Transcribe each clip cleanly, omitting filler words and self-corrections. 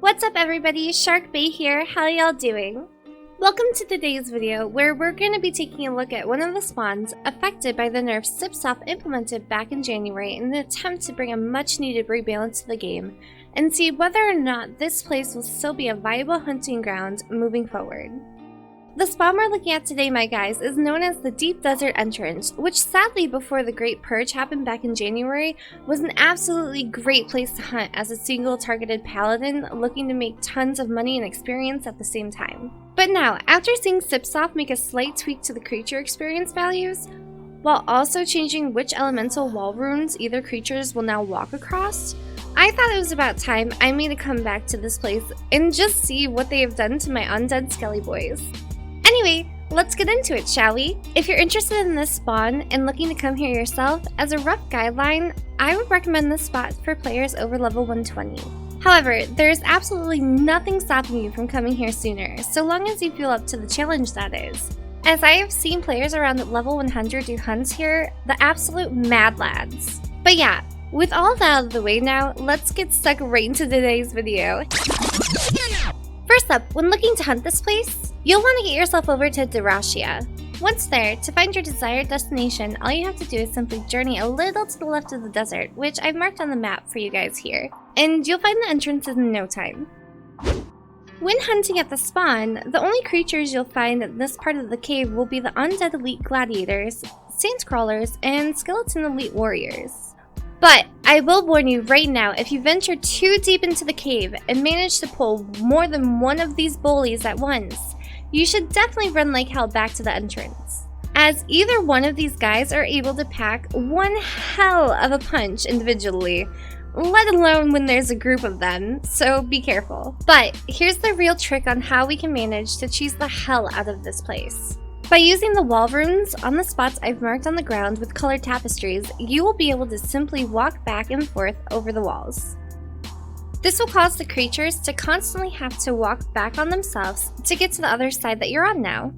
What's up everybody, SHARKBELK here, how y'all doing? Welcome to today's video where we're going to be taking a look at one of the spawns affected by the nerf Cipsoft implemented back in January in an attempt to bring a much needed rebalance to the game and see whether or not this place will still be a viable hunting ground moving forward. The spawn we're looking at today, my guys, is known as the Deep Desert Entrance, which sadly before the Great Purge happened back in January was an absolutely great place to hunt as a single targeted paladin looking to make tons of money and experience at the same time. But now, after seeing Cipsoft make a slight tweak to the creature experience values, while also changing which elemental wall runes either creatures will now walk across, I thought it was about time I made a comeback to this place and just see what they have done to my undead skelly boys. Anyway, let's get into it, shall we? If you're interested in this spawn and looking to come here yourself, as a rough guideline, I would recommend this spot for players over level 120. However, there is absolutely nothing stopping you from coming here sooner, so long as you feel up to the challenge that is. As I have seen players around level 100 do hunts here, the absolute mad lads. But yeah, with all that out of the way now, let's get stuck right into today's video. First up, when looking to hunt this place, you'll want to get yourself over to Darashia. Once there, to find your desired destination, all you have to do is simply journey a little to the left of the desert, which I've marked on the map for you guys here, and you'll find the entrances in no time. When hunting at the spawn, the only creatures you'll find in this part of the cave will be the undead elite gladiators, sand crawlers, and skeleton elite warriors. But I will warn you right now, if you venture too deep into the cave and manage to pull more than one of these bullies at once, you should definitely run like hell back to the entrance, as either one of these guys are able to pack one hell of a punch individually, let alone when there's a group of them, so be careful. But here's the real trick on how we can manage to cheese the hell out of this place. By using the wall runes on the spots I've marked on the ground with colored tapestries, you will be able to simply walk back and forth over the walls. This will cause the creatures to constantly have to walk back on themselves to get to the other side that you're on now.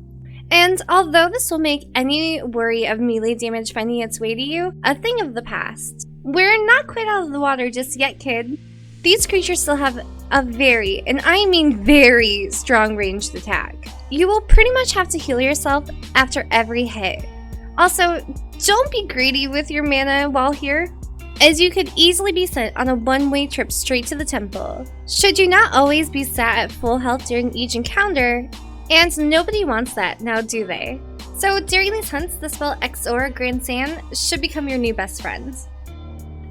And although this will make any worry of melee damage finding its way to you a thing of the past, we're not quite out of the water just yet, kid. These creatures still have a very, and I mean very, strong ranged attack. You will pretty much have to heal yourself after every hit. Also, don't be greedy with your mana while here, as you could easily be sent on a one-way trip straight to the temple, should you not always be sat at full health during each encounter, and nobody wants that, now do they? So during these hunts, the spell Exor Grand Sand should become your new best friend.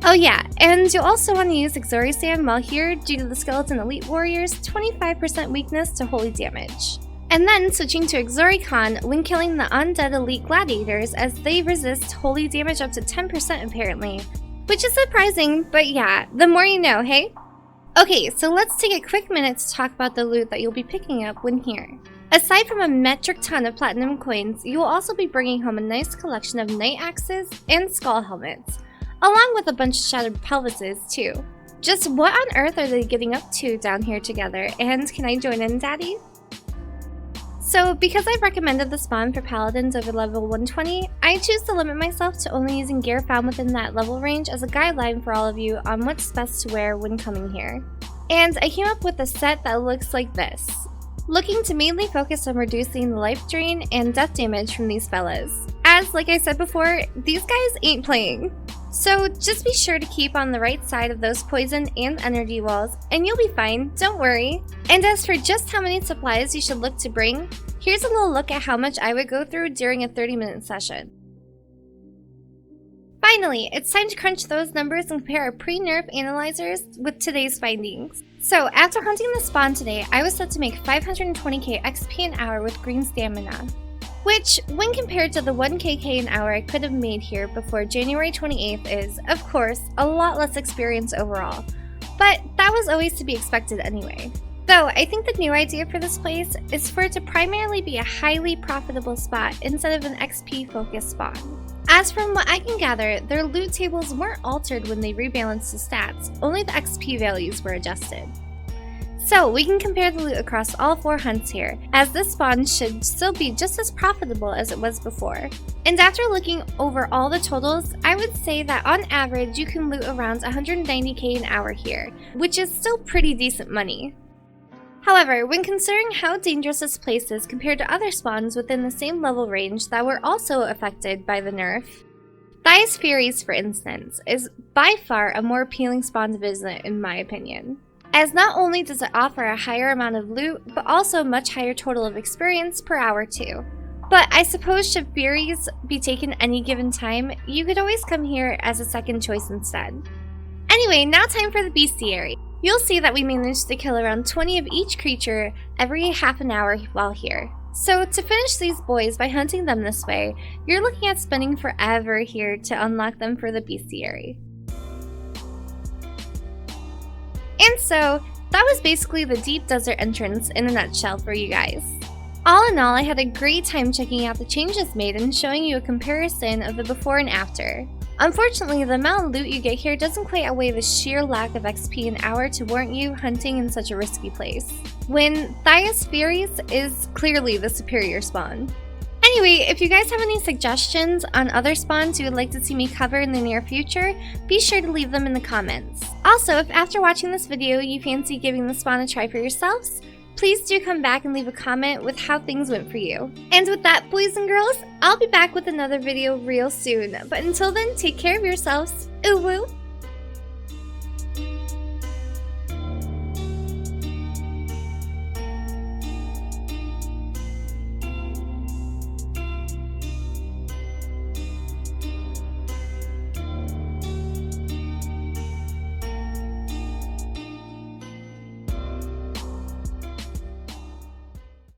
Oh yeah, and you'll also want to use Exori Sand while here due to the Skeleton Elite Warriors' 25% weakness to holy damage. And then switching to Exoricon when killing the undead elite gladiators, as they resist holy damage up to 10% apparently. Which is surprising, but yeah, the more you know, hey? Okay, so let's take a quick minute to talk about the loot that you'll be picking up when here. Aside from a metric ton of platinum coins, you will also be bringing home a nice collection of knight axes and skull helmets, along with a bunch of shattered pelvises too. Just what on earth are they getting up to down here together, and can I join in, daddy? So, because I've recommended the spawn for Paladins over level 120, I choose to limit myself to only using gear found within that level range as a guideline for all of you on what's best to wear when coming here. And I came up with a set that looks like this, looking to mainly focus on reducing the life drain and death damage from these fellas, as like I said before, these guys ain't playing. So just be sure to keep on the right side of those poison and energy walls and you'll be fine, don't worry. And as for just how many supplies you should look to bring, here's a little look at how much I would go through during a 30-minute session. Finally, it's time to crunch those numbers and compare our pre-nerf analyzers with today's findings. So after hunting the spawn today, I was set to make 520k XP an hour with green stamina, which, when compared to the 1kk an hour I could have made here before January 28th is, of course, a lot less experience overall. But that was always to be expected anyway. Though, I think the new idea for this place is for it to primarily be a highly profitable spot instead of an XP-focused spawn. As from what I can gather, their loot tables weren't altered when they rebalanced the stats, only the XP values were adjusted. So we can compare the loot across all 4 hunts here, as this spawn should still be just as profitable as it was before. And after looking over all the totals, I would say that on average you can loot around 190k an hour here, which is still pretty decent money. However, when considering how dangerous this place is compared to other spawns within the same level range that were also affected by the nerf, Thias Furies, for instance, is by far a more appealing spawn to visit in my opinion, as not only does it offer a higher amount of loot, but also a much higher total of experience per hour too. But I suppose should Furies be taken any given time, you could always come here as a second choice instead. Anyway, now time for the bestiary. You'll see that we managed to kill around 20 of each creature every half an hour while here. So to finish these boys by hunting them this way, you're looking at spending forever here to unlock them for the bestiary. And so, that was basically the deep desert entrance in a nutshell for you guys. All in all, I had a great time checking out the changes made and showing you a comparison of the before and after. Unfortunately, the amount of loot you get here doesn't quite outweigh the sheer lack of XP an hour to warrant you hunting in such a risky place, when Thias Furies is clearly the superior spawn. Anyway, if you guys have any suggestions on other spawns you would like to see me cover in the near future, be sure to leave them in the comments. Also, if after watching this video you fancy giving the spawn a try for yourselves, please do come back and leave a comment with how things went for you. And with that, boys and girls, I'll be back with another video real soon. But until then, take care of yourselves. Ooh woo!